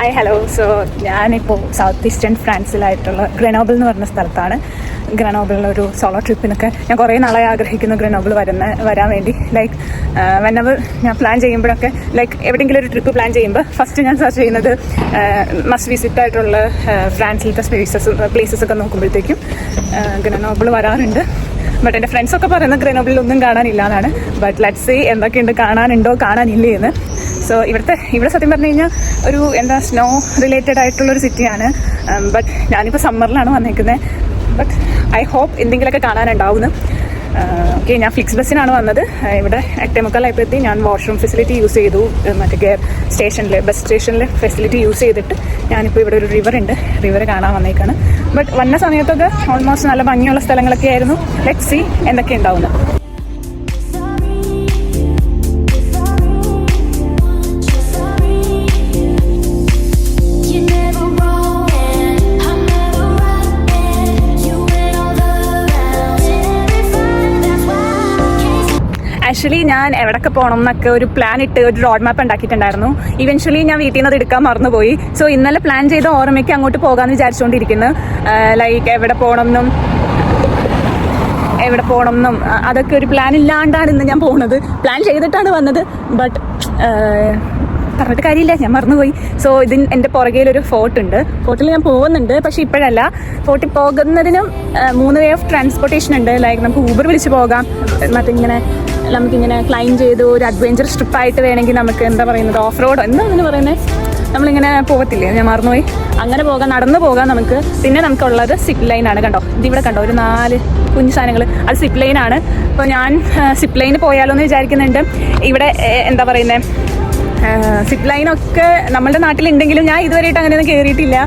Hi hello. So ഞാനിപ്പോൾ south eastern ഫ്രാൻസിലായിട്ടുള്ള ഗ്രനോബിൾ എന്ന് പറഞ്ഞ സ്ഥലത്താണ്. ഗ്രനോബിളിലൊരു സോളോ ട്രിപ്പിനൊക്കെ ഞാൻ കുറേ നാളായി ആഗ്രഹിക്കുന്നു ഗ്രനോബിൾ വരാൻ വേണ്ടി. ലൈക്ക് വെനെവർ ഞാൻ പ്ലാൻ ചെയ്യുമ്പോഴൊക്കെ ലൈക്ക് എവിടെയെങ്കിലും ഒരു ട്രിപ്പ് പ്ലാൻ ചെയ്യുമ്പോൾ ഫസ്റ്റ് ഞാൻ സെർച്ച് ചെയ്യുന്നത് മസ്റ്റ് വിസിറ്റ് ആയിട്ടുള്ള ഫ്രാൻസിലത്തെ പ്ലേസസ് ഒക്കെ നോക്കുമ്പോഴത്തേക്കും ഗ്രനോബിൾ വരാറുണ്ട്. ബട്ട് എൻ്റെ ഫ്രണ്ട്സൊക്കെ പറയുന്നത് ഗ്രനോബിളിൽ ഒന്നും കാണാനില്ല എന്നാണ്. ബട്ട് ലെറ്റ്സ് സീ എന്തൊക്കെയുണ്ട്, കാണാനുണ്ടോ കാണാനില്ലേ എന്ന്. സോ ഇവിടെ സത്യം പറഞ്ഞു കഴിഞ്ഞാൽ ഒരു സ്നോ റിലേറ്റഡ് ആയിട്ടുള്ളൊരു സിറ്റിയാണ്. ബട്ട് ഞാനിപ്പോൾ സമ്മറിലാണ് വന്നേക്കുന്നത്. ബട്ട് ഐ ഹോപ്പ് എന്തെങ്കിലുമൊക്കെ കാണാനുണ്ടാവുന്നു. ഓക്കെ, ഞാൻ ഫ്ലിക്സ് ബസ്സിനാണ് വന്നത്. ഇവിടെ 8:45 ഞാൻ വാഷ്റൂം ഫെസിലിറ്റി യൂസ് ചെയ്തു. മറ്റേ ബസ് സ്റ്റേഷനിൽ ഫെസിലിറ്റി യൂസ് ചെയ്തിട്ട് ഞാനിപ്പോൾ ഇവിടെ ഒരു റിവർ കാണാൻ വന്നേക്കാണ്. ബട്ട് വന്ന സമയത്തൊക്കെ ഓൾമോസ്റ്റ് നല്ല ഭംഗിയുള്ള സ്ഥലങ്ങളൊക്കെ ആയിരുന്നു. ലെറ്റ്സ് സീ എന്തൊക്കെ ഉണ്ടാവുന്നത്. ആക്ച്വലി ഞാൻ എവിടെയൊക്കെ പോകണം എന്നൊക്കെ ഒരു പ്ലാൻ ഇട്ട് ഒരു റോഡ് മാപ്പ് ഉണ്ടാക്കിയിട്ടുണ്ടായിരുന്നു. ഇവൻച്വലി ഞാൻ വീട്ടിൽ നിന്ന് അത് എടുക്കാൻ മറന്നുപോയി. സോ ഇന്നലെ പ്ലാൻ ചെയ്ത ഓർമ്മയ്ക്ക് അങ്ങോട്ട് പോകാമെന്ന് വിചാരിച്ചുകൊണ്ടിരിക്കുന്നു. ലൈക്ക് എവിടെ പോകണം എന്നും അതൊക്കെ ഒരു പ്ലാൻ ഇല്ലാണ്ടാണ് ഇന്ന് ഞാൻ പോകുന്നത്. പ്ലാൻ ചെയ്തിട്ടാണ് വന്നത്. ബട്ട് പറഞ്ഞിട്ട് കാര്യമില്ല, ഞാൻ മറന്നുപോയി. സോ എൻ്റെ പുറകെയിലൊരു ഫോർട്ട് ഉണ്ട്. ഫോർട്ടിൽ ഞാൻ പോകുന്നുണ്ട്, പക്ഷെ ഇപ്പോഴല്ല. ഫോർട്ടിൽ പോകുന്നതിനും 3 വേ ഓഫ് ട്രാൻസ്പോർട്ടേഷൻ ഉണ്ട്. ലൈക്ക് നമുക്ക് ഊബർ വിളിച്ച് പോകാം. നമുക്കിങ്ങനെ ക്ലൈം ചെയ്ത് ഒരു അഡ്വഞ്ചർ ട്രിപ്പായിട്ട് വേണമെങ്കിൽ നമുക്ക് ഓഫ് റോഡോ അതിന് പറയുന്നത് നമ്മളിങ്ങനെ പോകത്തില്ലേ, ഞാൻ മറന്നുപോയി. അങ്ങനെ പോകാം, നടന്നു പോകാം നമുക്ക്. പിന്നെ നമുക്കുള്ളത് സിപ്പ് ലൈനാണ്. ഇതിവിടെ കണ്ടോ ഒരു 4 കുഞ്ഞു സാധനങ്ങൾ, അത് സിപ്പ് ലൈനാണ്. അപ്പോൾ ഞാൻ സിപ്പ് ലൈന് പോയാലോ എന്ന് വിചാരിക്കുന്നുണ്ട്. ഇവിടെ സിപ്പ് ലൈനൊക്കെ നമ്മളുടെ നാട്ടിലുണ്ടെങ്കിലും ഞാൻ ഇതുവരെയായിട്ട് അങ്ങനെയൊന്നും കയറിയിട്ടില്ല.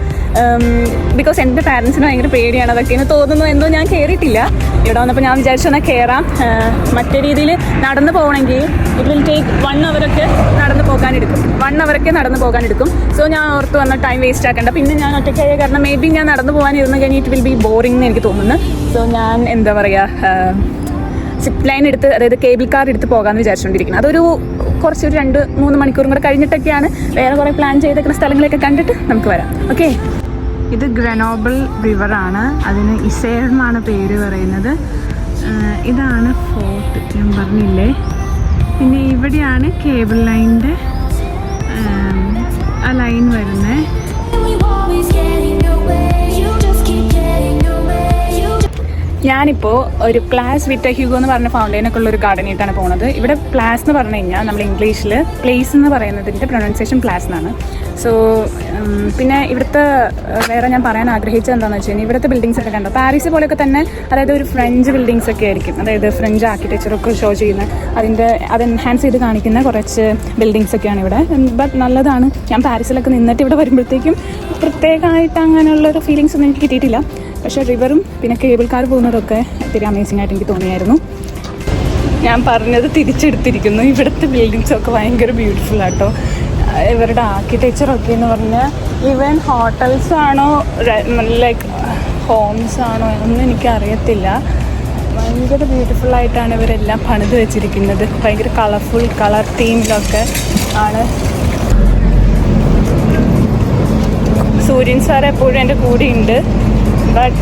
ബിക്കോസ് എൻ്റെ പാരൻസിന് ഭയങ്കര പേടിയാണ് അതൊക്കെ എന്ന് തോന്നുന്നു. എന്തോ ഞാൻ കയറിയിട്ടില്ല. ഇവിടെ വന്നപ്പോൾ ഞാൻ വിചാരിച്ചെന്നാൽ കയറാം. മറ്റേ രീതിയിൽ നടന്നു പോകണമെങ്കിൽ ഇറ്റ് വിൽ ടേക്ക് 1 അവറൊക്കെ നടന്നു പോകാനെടുക്കും. സോ ഞാൻ ഓർത്ത് വന്ന ടൈം വേസ്റ്റ് ആക്കേണ്ട. പിന്നെ ഞാൻ ഒറ്റയ്ക്കായ കാരണം മേ ബി ഞാൻ നടന്നു പോകാനിരുന്ന് കഴിഞ്ഞാൽ ഇറ്റ് വിൽ ബി ബോറിംഗ് എന്ന് എനിക്ക് തോന്നുന്നു. സോ ഞാൻ സിപ്പ് ലൈൻ എടുത്ത്, അതായത് കേബിൾ കാർ എടുത്ത് പോകാമെന്ന് വിചാരിച്ചുകൊണ്ടിരിക്കുന്നത്. അതൊരു കുറച്ച് 2-3 മണിക്കൂറും കൂടെ കഴിഞ്ഞിട്ടൊക്കെയാണ്. വേറെ കുറേ പ്ലാൻ ചെയ്തേക്കുന്ന സ്ഥലങ്ങളൊക്കെ കണ്ടിട്ട് നമുക്ക് വരാം. ഓക്കെ, ഇത് ഗ്രനോബിൾ റിവറാണ്. അതിന് ഇസേർ എന്നാണ് പേര് പറയുന്നത്. ഇതാണ് ഫോർട്ട്, ഞാൻ പറഞ്ഞില്ലേ. പിന്നെ ഇവിടെയാണ് കേബിൾ ലൈനിൻ്റെ ആ ലൈൻ വരുന്നത്. ഞാനിപ്പോൾ ഒരു പ്ലാസ് വിറ്റ ഹ്യൂഗോ എന്ന് പറഞ്ഞ ഫൗണ്ടൈനൊക്കെ ഉള്ള ഒരു ഗാർഡനായിട്ടാണ് പോകുന്നത്. ഇവിടെ പ്ലാസ് എന്ന് പറഞ്ഞു കഴിഞ്ഞാൽ നമ്മൾ ഇംഗ്ലീഷിൽ പ്ലേസ് എന്ന് പറയുന്നതിൻ്റെ പ്രൊനൗൺസിയേഷൻ പ്ലാസ് എന്നാണ്. സോ പിന്നെ ഇവിടുത്തെ വേറെ ഞാൻ പറയാൻ ആഗ്രഹിച്ചത് എന്താണെന്ന് വെച്ച് കഴിഞ്ഞാൽ ഇവിടുത്തെ ബിൽഡിങ്സ് ഒക്കെ കണ്ടോ, പാരീസ് പോലെയൊക്കെ തന്നെ. അതായത് ഒരു ഫ്രഞ്ച് ബിൽഡിങ്സ് ഒക്കെ ആയിരിക്കും. അതായത് ഫ്രഞ്ച് ആർക്കിടെക്ചറൊക്കെ ഷോ ചെയ്യുന്ന അത് എൻഹാൻസ് ചെയ്ത് കാണിക്കുന്ന കുറച്ച് ബിൽഡിങ്സ് ഒക്കെയാണ് ഇവിടെ. ബട്ട് നല്ലതാണ്. ഞാൻ പാരീസിലൊക്കെ നിന്നിട്ട് ഇവിടെ വരുമ്പോഴത്തേക്കും പ്രത്യേകമായിട്ട് അങ്ങനെയുള്ളൊരു ഫീലിങ്സ് ഒന്നും എനിക്ക് കിട്ടിയിട്ടില്ല. പക്ഷേ റിവറും പിന്നെ കേബിൾ കാർ പോകുന്നതൊക്കെ ഒത്തിരി അമേസിംഗ് ആയിട്ട് എനിക്ക് തോന്നിയായിരുന്നു. ഞാൻ പറഞ്ഞത് തിരിച്ചെടുത്തിരിക്കുന്നു. ഇവിടുത്തെ ബിൽഡിങ്സൊക്കെ ഭയങ്കര ബ്യൂട്ടിഫുൾ ആട്ടോ. ഇവരുടെ ആർക്കിടെക്ചറൊക്കെ എന്ന് പറഞ്ഞാൽ ഈവൻ ഹോട്ടൽസ് ആണോ ലൈക്ക് ഹോംസ് ആണോ എന്നൊന്നും എനിക്കറിയത്തില്ല. ഭയങ്കര ബ്യൂട്ടിഫുള്ളായിട്ടാണ് ഇവരെല്ലാം പണിത് വെച്ചിരിക്കുന്നത്. ഭയങ്കര കളർ തീമിലൊക്കെ ആണ്. സൂര്യൻ സാർ എപ്പോഴും എൻ്റെ കൂടെയുണ്ട്. ബട്ട്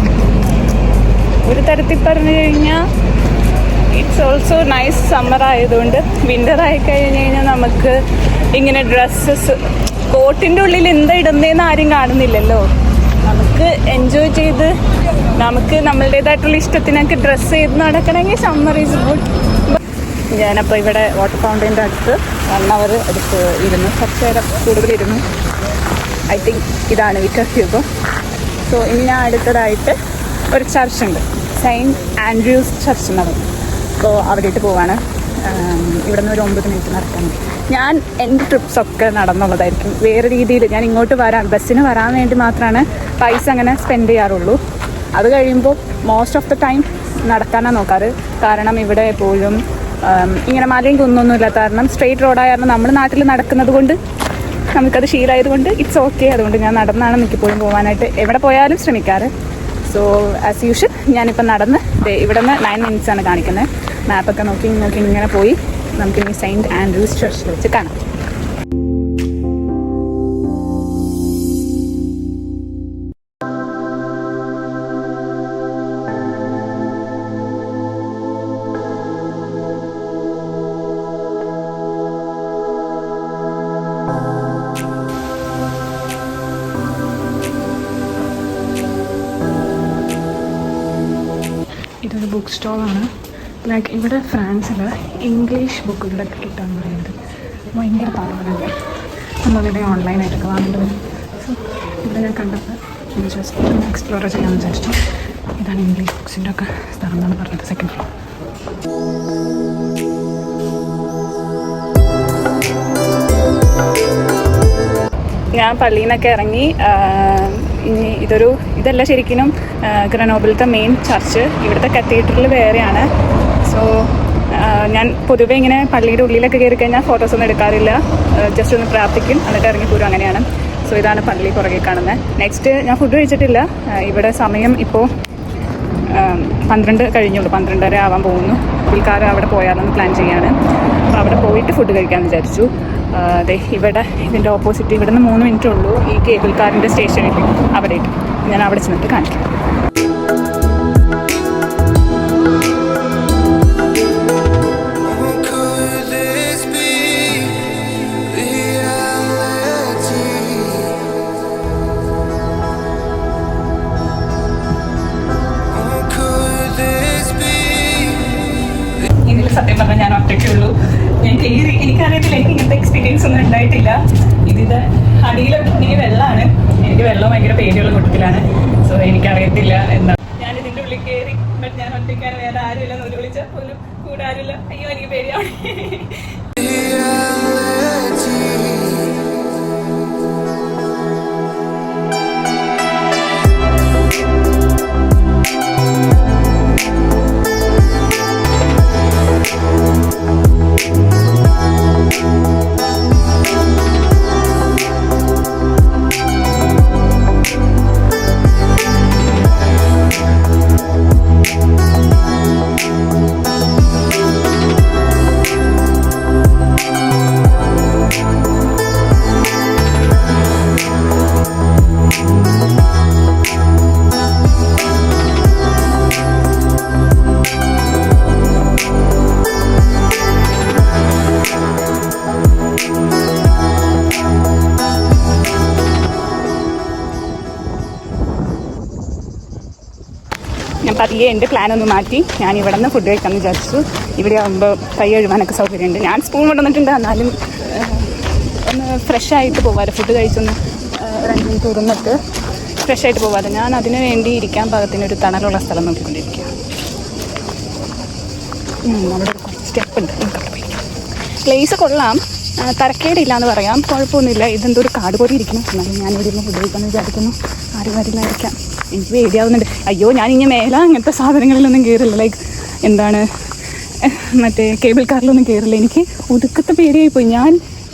ഒരു തരത്തിൽ പറഞ്ഞു കഴിഞ്ഞാൽ ഇറ്റ്സ് ഓൾസോ നൈസ്. സമ്മർ ആയതുകൊണ്ട് വിൻ്റർ ആയി കഴിഞ്ഞ് കഴിഞ്ഞാൽ നമുക്ക് ഇങ്ങനെ ഡ്രസ്സസ് കോട്ടിൻ്റെ ഉള്ളിൽ എന്താ ഇടുന്നതെന്ന് ആരും കാണുന്നില്ലല്ലോ. നമുക്ക് എൻജോയ് ചെയ്ത് നമുക്ക് നമ്മളുടേതായിട്ടുള്ള ഇഷ്ടത്തിനൊക്കെ ഡ്രസ്സ് ചെയ്ത് നടക്കണമെങ്കിൽ സമ്മർ ഈസ് ഗുഡ്. ഞാനപ്പോൾ ഇവിടെ വാട്ടർ ഫൗണ്ടൈൻ്റെ അടുത്ത് 1 അവർ അടുത്ത് ഇരുന്നു, കുറച്ച് നേരം കൂടുതലിരുന്നു. ഐ തിങ്ക് ഇതാണ് വിറ്റ ഹ്യൂഗോ. സോ ഇനി ഞാൻ അടുത്തതായിട്ട് ഒരു ചർച്ചുണ്ട്, സെയിൻറ്റ് ആൻഡ്രൂസ് ചർച്ച് എന്നാണ്. അപ്പോൾ അവിടേക്ക് പോവാണ്. ഇവിടെ നിന്ന് ഒരു 9 മിനിറ്റ് നടക്കാൻ മതി. ഞാൻ എൻ്റെ ട്രിപ്സൊക്കെ നടന്നുള്ളതായിരിക്കും. വേറെ രീതിയിൽ ഞാൻ ഇങ്ങോട്ട് ബസ്സിന് വരാൻ വേണ്ടി മാത്രമാണ് പൈസ അങ്ങനെ സ്പെൻഡ് ചെയ്യാറുള്ളൂ. അത് കഴിയുമ്പോൾ മോസ്റ്റ് ഓഫ് ദ ടൈം നടക്കാനാണ് നോക്കാറ്. കാരണം ഇവിടെ എപ്പോഴും ഇങ്ങനെ മലയും കുന്നൊന്നും ഇല്ലാത്ത കാരണം സ്ട്രെയിറ്റ് റോഡായ കാരണം നമ്മൾ നാട്ടിൽ നടക്കുന്നത് കൊണ്ട് നമുക്കത് ശീലമായതുകൊണ്ട് ഇറ്റ്സ് ഓക്കെ. അതുകൊണ്ട് ഞാൻ നടന്നാണ് മിക്കപ്പോഴും പോകാനായിട്ട് എവിടെ പോയാലും ശ്രമിക്കാറ്. സോ ആസ് യൂഷ്വൽ ഞാനിപ്പോൾ നടന്ന് ഇവിടെ നിന്ന് 9 മിനിറ്റ്സാണ് കാണിക്കുന്നത്. മാപ്പൊക്കെ നോക്കി ഇങ്ങനെ പോയി നമുക്കിനി സെയിൻറ്റ് ആൻഡ്രൂസ് ചർച്ചിൽ വെച്ച് കാണാം. ബുക്ക് സ്റ്റോളാണ്. ലൈക്ക് ഇവിടെ ഫ്രാൻസിൽ ഇംഗ്ലീഷ് ബുക്കുകളൊക്കെ കിട്ടാന്ന് പറയുന്നത് ഭയങ്കര പാടുകളുണ്ട്. നമ്മളിവിടെ ഓൺലൈനായിട്ടൊക്കെ വാങ്ങേണ്ടി വരും. സോ ഇവിടെ ഞാൻ കണ്ടപ്പോൾ ജസ്റ്റ് ഒന്ന് എക്സ്പ്ലോർ ചെയ്യാമെന്ന് വിചാരിച്ചു. ഇതാണ് ഇംഗ്ലീഷ് ബുക്സിൻ്റെ ഒക്കെ സ്ഥലം എന്നാണ് പറഞ്ഞത്, സെക്കൻഡ് ഫ്ലോർ. ഞാൻ പള്ളിയിൽ നിന്നൊക്കെ ഇറങ്ങി. ഇനി ഇതല്ല ശരിക്കും ഗ്രനോബിലത്തെ മെയിൻ ചർച്ച്. ഇവിടുത്തെ കത്തീഡ്രൽ വേറെയാണ്. സോ ഞാൻ പൊതുവെ ഇങ്ങനെ പള്ളിയുടെ ഉള്ളിലൊക്കെ കയറി കഴിഞ്ഞാൽ ഫോട്ടോസൊന്നും എടുക്കാറില്ല. ജസ്റ്റ് ഒന്ന് പ്രാർത്ഥിക്കും, എന്നിട്ട് ഇറങ്ങി പോരും, അങ്ങനെയാണ്. സോ ഇതാണ് പള്ളി പുറകെ കാണുന്നത്. നെക്സ്റ്റ് ഞാൻ ഫുഡ് കഴിച്ചിട്ടില്ല. ഇവിടെ സമയം ഇപ്പോൾ 12 കഴിഞ്ഞുള്ളൂ, 12:30 ആവാൻ പോകുന്നു. പുൽക്കാർ അവിടെ പോയാലൊന്ന് പ്ലാൻ ചെയ്യാണ്. അപ്പോൾ അവിടെ പോയിട്ട് ഫുഡ് കഴിക്കാമെന്ന് വിചാരിച്ചു. അതെ, ഇവിടെ ഇതിൻ്റെ ഓപ്പോസിറ്റ് ഇവിടെ നിന്ന് 3 മിനിറ്റേ ഉള്ളൂ ഈ കേബിൾ കാറിൻ്റെ സ്റ്റേഷനിൽ. അവിടെ ഞാൻ അവിടെ ചെന്നിട്ട് കാണിക്കാം. സത്യം പറഞ്ഞാൽ ഞാൻ ഒറ്റയ്ക്കുള്ളൂ. ഞാൻ കയറി, എനിക്കറിയത്തില്ല, എനിക്ക് ഇങ്ങനത്തെ എക്സ്പീരിയൻസ് ഒന്നും ഉണ്ടായിട്ടില്ല. ഇതിൻ്റെ അടിയിലൊക്കെ വെള്ളമാണ്. എനിക്ക് വെള്ളം ഭയങ്കര പേടിയുള്ള കൂട്ടത്തിലാണ്. സോ എനിക്കറിയത്തില്ല എന്താ. ഞാൻ ഇതിൻ്റെ ഉള്ളിൽ കയറി, ബട്ട് ഞാൻ ഒറ്റയ്ക്കാണ്, വേറെ ആരുമില്ല. എന്ന് വിളിച്ചാൽ പോലും കൂടെ ആരുമില്ല. അയ്യോ, എനിക്ക് പേടിയാണ്. ഞാൻ പതിയെ എൻ്റെ പ്ലാനൊന്ന് മാറ്റി ഞാൻ ഇവിടെ നിന്ന് ഫുഡ് കഴിക്കാമെന്ന് വിചാരിച്ചു. ഇവിടെ ആകുമ്പോൾ കൈ കഴുകാനൊക്കെ സൗകര്യമുണ്ട്. ഞാൻ സ്പൂൺ കൊണ്ടുവന്നിട്ടുണ്ട്, എന്നാലും ഒന്ന് ഫ്രഷായിട്ട് പോകാതെ ഫുഡ് കഴിച്ചൊന്ന് 2 മിനിറ്റ് ഇരുന്നിട്ട് ഫ്രഷായിട്ട് പോകാതെ ഞാൻ അതിന് വേണ്ടി ഇരിക്കാൻ പാകത്തിനൊരു തണലുള്ള സ്ഥലം നോക്കിക്കൊണ്ടിരിക്കുക. അവിടെ കുറച്ച് സ്റ്റെപ്പ് ഉണ്ട്, നമുക്കവിടെ പോയിരിക്കാം. പ്ലേസ് കൊള്ളാം, തരക്കേടില്ല എന്ന് പറയാം, കുഴപ്പമൊന്നുമില്ല. ഇതെന്തോ ഒരു കാട് പോലെ ഇരിക്കണം. എന്നാലും ഞാൻ ഇവിടെ ഇരുന്ന് ഫുഡ് കഴിക്കാമെന്ന് വിചാരിക്കുന്നു. ആരും കാര്യമില്ലായിരിക്കാം. എനിക്ക് പേടിയാവുന്നുണ്ട്. അയ്യോ, ഞാൻ ഇങ്ങനെ മേല അങ്ങനത്തെ സാധനങ്ങളിലൊന്നും കയറില്ല. ലൈക്ക് എന്താണ് മറ്റേ കേബിൾ കാറിലൊന്നും കയറില്ല. എനിക്ക് ഒടുക്കത്തെ പേടിയായിപ്പോയി. ഞാൻ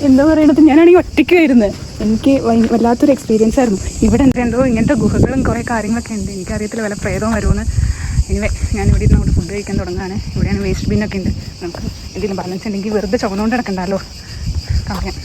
എന്താ പറയണത്, ഞാനാണെങ്കിൽ ഒറ്റയ്ക്ക് വരുന്നത്. എനിക്ക് വല്ലാത്തൊരു എക്സ്പീരിയൻസ് ആയിരുന്നു. ഇവിടെ എന്തോ ഇങ്ങനത്തെ ഗുഹകളും കുറേ കാര്യങ്ങളൊക്കെ ഉണ്ട്. എനിക്കറിയത്തില്ല വല്ല പ്രേതവും വരുമെന്ന്. എനിവേ ഞാൻ ഇവിടെ നിന്ന് അവിടെ ഫുഡ് കഴിക്കാൻ തുടങ്ങുകയാണ്. ഇവിടെയാണ് വേസ്റ്റ് ബിന്നൊക്കെ ഉണ്ട്. നമുക്ക് എന്തെങ്കിലും ബാലൻസ് ഉണ്ടെങ്കിൽ വെറുതെ ചുവന്നുകൊണ്ട് കിടക്കണ്ടല്ലോ, കളയാം.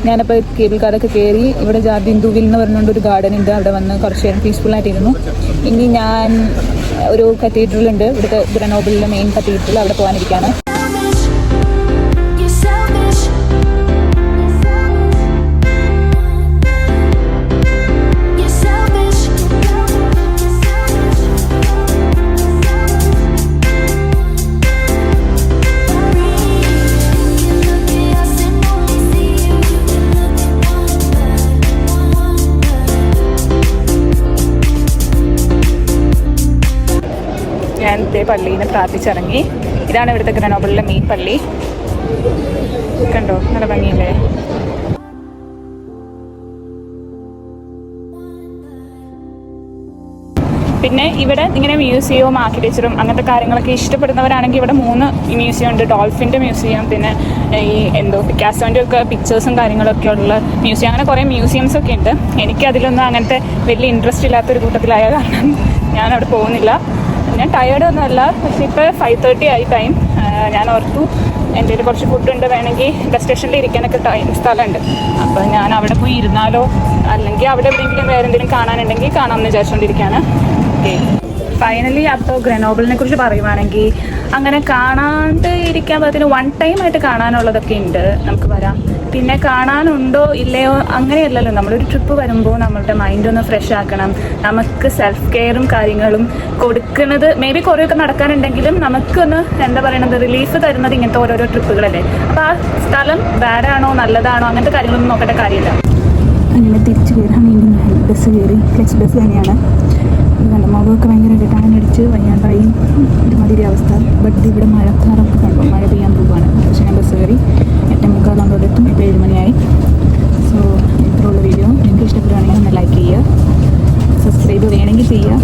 ഞാനപ്പോൾ കേബിൾ കാറൊക്കെ കയറി. ഇവിടെ ബിന്ദുവിൽ എന്ന് പറഞ്ഞുകൊണ്ട് ഒരു ഗാർഡൻ ഉണ്ട്. അവിടെ വന്ന് കുറച്ച് നേരം പീസ്ഫുള്ളായിട്ടിരുന്നു. ഇനി ഞാൻ ഒരു കത്തീഡ്രൽ ഉണ്ട്, ഇവിടുത്തെ ഗ്രനോബിളിലെ മെയിൻ കത്തീഡ്രൽ, അവിടെ പോകാനിരിക്കുകയാണ്. ഇതേ പള്ളിയിൽ നിന്ന് പ്രാർത്ഥിച്ചിറങ്ങി. ഇതാണ് ഇവിടുത്തെ ഗ്രനോബിളിലെ മെയിൻ പള്ളി. കണ്ടോ, നല്ല ഭംഗിയില്ലേ? പിന്നെ ഇവിടെ ഇങ്ങനെ മ്യൂസിയവും ആർക്കിടെക്ചറും അങ്ങനത്തെ കാര്യങ്ങളൊക്കെ ഇഷ്ടപ്പെടുന്നവരാണെങ്കിൽ ഇവിടെ 3 മ്യൂസിയം ഉണ്ട്. ഡോൾഫിൻ്റെ മ്യൂസിയം, പിന്നെ ഈ പിക്കാസോൻ്റെ ഒക്കെ പിക്ചേഴ്സും കാര്യങ്ങളൊക്കെ ഉള്ള മ്യൂസിയം, അങ്ങനെ കുറേ മ്യൂസിയംസ് ഒക്കെ ഉണ്ട്. എനിക്ക് അതിലൊന്നും അങ്ങനത്തെ വലിയ ഇൻട്രസ്റ്റ് ഇല്ലാത്തൊരു കൂട്ടത്തിലായ കാരണം ഞാനവിടെ പോകുന്നില്ല. ഞാൻ ടയേർഡൊന്നുമല്ല, പക്ഷേ ഇപ്പോൾ 5:30 ആയി ടൈം. ഞാൻ ഓർത്തു എൻ്റെ കയ്യിൽ കുറച്ച് ഫുഡുണ്ട്, വേണമെങ്കിൽ ഡെസ്റ്റിനേഷനിൽ ഇരിക്കാനൊക്കെ സ്ഥലമുണ്ട്. അപ്പോൾ ഞാൻ അവിടെ പോയി ഇരുന്നാലോ, അല്ലെങ്കിൽ അവിടെ എവിടെയെങ്കിലും വേറെ എന്തെങ്കിലും കാണാനുണ്ടെങ്കിൽ കാണാമെന്ന് വിചാരിച്ചുകൊണ്ടിരിക്കുകയാണ്. ഫൈനലി അപ്പോൾ ഗ്രനോബിളിനെ കുറിച്ച് പറയുവാണെങ്കിൽ അങ്ങനെ കാണാണ്ട് ഇരിക്കാൻ പറ്റുന്ന 1 ടൈം ആയിട്ട് കാണാനുള്ളതൊക്കെ ഉണ്ട്, നമുക്ക് വരാം. പിന്നെ കാണാനുണ്ടോ ഇല്ലയോ അങ്ങനെയല്ലല്ലോ, നമ്മളൊരു ട്രിപ്പ് വരുമ്പോൾ നമ്മളുടെ മൈൻഡ് ഒന്ന് ഫ്രഷ് ആക്കണം. നമുക്ക് സെൽഫ് കെയറും കാര്യങ്ങളും കൊടുക്കുന്നത് മേ ബി കുറേയൊക്കെ നടക്കാനുണ്ടെങ്കിലും നമുക്കൊന്ന് എന്താ പറയണത്, റിലീഫ് തരുന്നത് ഇങ്ങനത്തെ ഓരോരോ ട്രിപ്പുകളല്ലേ. അപ്പോൾ ആ സ്ഥലം ബാഡാണോ നല്ലതാണോ അങ്ങനത്തെ കാര്യങ്ങളൊന്നും നോക്കേണ്ട കാര്യമില്ല. അങ്ങനെ തിരിച്ചു കയറാൻ വേണ്ടി ബസ് കയറി. ഫ്ലെക്സ് ബസ് തന്നെയാണ്. നല്ല മുഖമൊക്കെ ഭയങ്കരമായിട്ട് ടാനടിച്ച് വയ്യാണ്ടായി ഒരുമാതിരി അവസ്ഥ. ബട്ട് ഇവിടെ മഴക്കാറൊക്കെ കണ്ടു, മഴ പെയ്യാൻ പോവുകയാണ്. പക്ഷേ ഞാൻ ബസ് കയറി 8:45 ആകുമ്പോഴെത്തും. ഇപ്പോൾ 7 മണിയായി. സോ ഇത്രയുള്ള വീഡിയോ നിങ്ങൾക്ക് ഇഷ്ടപ്പെടുകയാണെങ്കിൽ ഒന്ന് ലൈക്ക് ചെയ്യുക, സബ്സ്ക്രൈബ് വേണമെങ്കിൽ ചെയ്യുക.